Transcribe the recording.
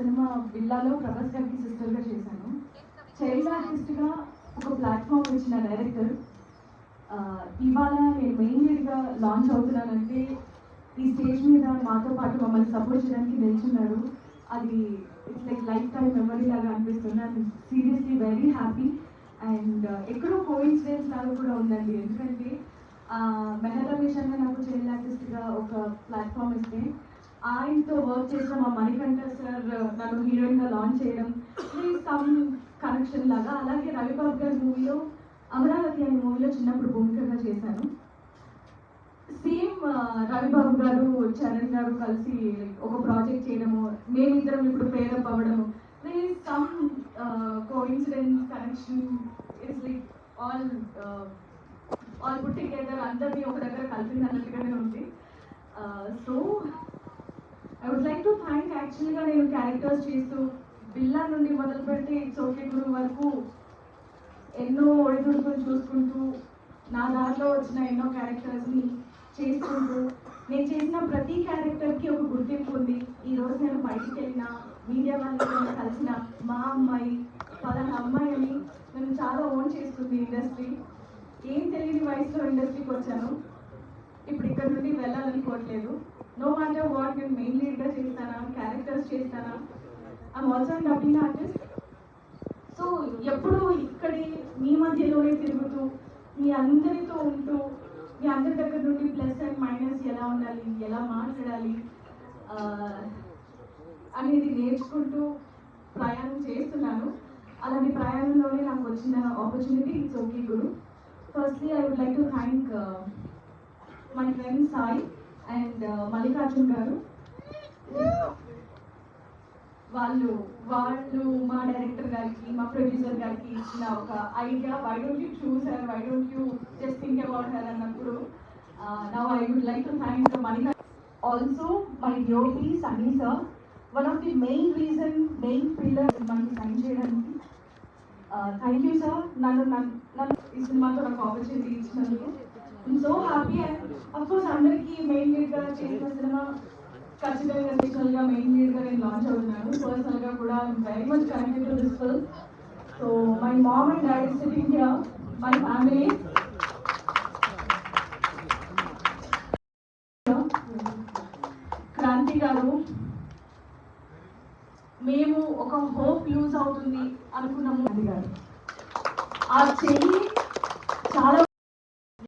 Cinema బిల్లాలో Prabhas గారికి సిస్టర్గా చేశాను. Child ఆర్టిస్ట్గా ఒక ప్లాట్ఫామ్ ఇచ్చిన డైరెక్టర్ ఇవాళ నేను మెయిన్ లీడ్గా లాంచ్ అవుతున్నానంటే ఈ స్టేజ్ మీద మాతో పాటు మమ్మల్ని సపోర్ట్ చేయడానికి నిల్చున్నారు. అది it's like life time memory లాగా అనిపిస్తుంది. I'm seriously very happy. And ఎక్కడో కోయిన్సిడెన్స్ లాగా కూడా ఉందండి. ఎందుకంటే మెహర్ రమేష్ అన్న నాకు చైల్డ్ ఆర్టిస్ట్గా ఒక ప్లాట్ఫామ్ ఇస్తే ఆయనతో వర్క్ చేసిన మా మణికంఠ సార్ నన్ను హీరోయిన్గా లాంచ్ చేయడం సమ్ కనెక్షన్ లాగా. అలాగే రవిబాబు గారి మూవీలో అమరావతి అనే మూవీలో చిన్నప్పుడు భూమికగా చేశాను. సేమ్ రవిబాబు గారు చరణ్ గారు కలిసి ఒక ప్రాజెక్ట్ చేయడము, మేమిద్దరం ఇప్పుడు పేరప్ అవ్వడము, some coincidence connection it's like all put together, అందరినీ ఒక దగ్గర కలిపింది అన్నట్టుగానే ఉంది. So I would like to thank యాక్చువల్గా నేను క్యారెక్టర్స్ చేస్తూ బిల్లా నుండి మొదలు పెడితే ఇట్స్ ఓకే గురు వరకు ఎన్నో ఒడిదుడుకులు చూసుకుంటూ నా దాంట్లో వచ్చిన ఎన్నో క్యారెక్టర్స్ని చేసుకుంటూ నేను చేసిన ప్రతి క్యారెక్టర్కి ఒక గుర్తింపు ఉంది. ఈరోజు నేను బయటికి వెళ్ళిన మీడియా వాళ్ళని కలిసిన మా అమ్మాయి పలానా అమ్మాయి అని నన్ను చాలా ఓన్ చేస్తుంది ఇండస్ట్రీ. ఏం తెలియని వయసులో ఇండస్ట్రీకి వచ్చాను. ఇప్పుడు ఇక్కడ నుండి వెళ్ళాలనుకోవట్లేదు. నో మ్యాటర్ వాట్, నేను మెయిన్ లీడ్గా చేస్తానా, క్యారెక్టర్స్ చేస్తానా, I'm also and dubbing artist. So ఎప్పుడు ఇక్కడి మీ మధ్యలోనే తిరుగుతూ మీ అందరితో ఉంటూ మీ అందరి దగ్గర నుండి ప్లస్ అండ్ మైనస్ ఎలా ఉండాలి, ఎలా మాట్లాడాలి అనేది నేర్చుకుంటూ ప్రయాణం చేస్తున్నాను. అలాంటి ప్రయాణంలోనే నాకు వచ్చిన ఆపర్చునిటీ ఇట్స్ ఓకే గురు. Firstly I would like to thank my friend Sai and Mallikarjun గారు. వాళ్ళు మా డైరెక్టర్ గారికి మా ప్రొడ్యూసర్ గారికి ఇచ్చిన ఒక idea, why don't you choose her, why don't you just think about her అన్నప్పుడు now I would like to thank Manika. Also my Yogi Sunny sir, one of the main pillar మనకి సైన్ చేయడానికి. థ్యాంక్ యూ సార్, నన్ను ఈ సినిమాతో నాకు opportunity ఇచ్చినందుకు I'm so happy. And of course అందరికీ main లీడ్గా చేసిన సినిమా ఖచ్చితంగా స్పెషల్గా మెయిన్ లీడ్గా నేను లాంచ్ అవుతున్నాను. పర్సనల్గా కూడా very much connected to this film. So my mom and daddy sitting here, my family. Kranthi గారు, మేము ఒక హోప్ లూజ్ అవుతుంది అనుకున్నాము. గారు ఆ చెయ్యి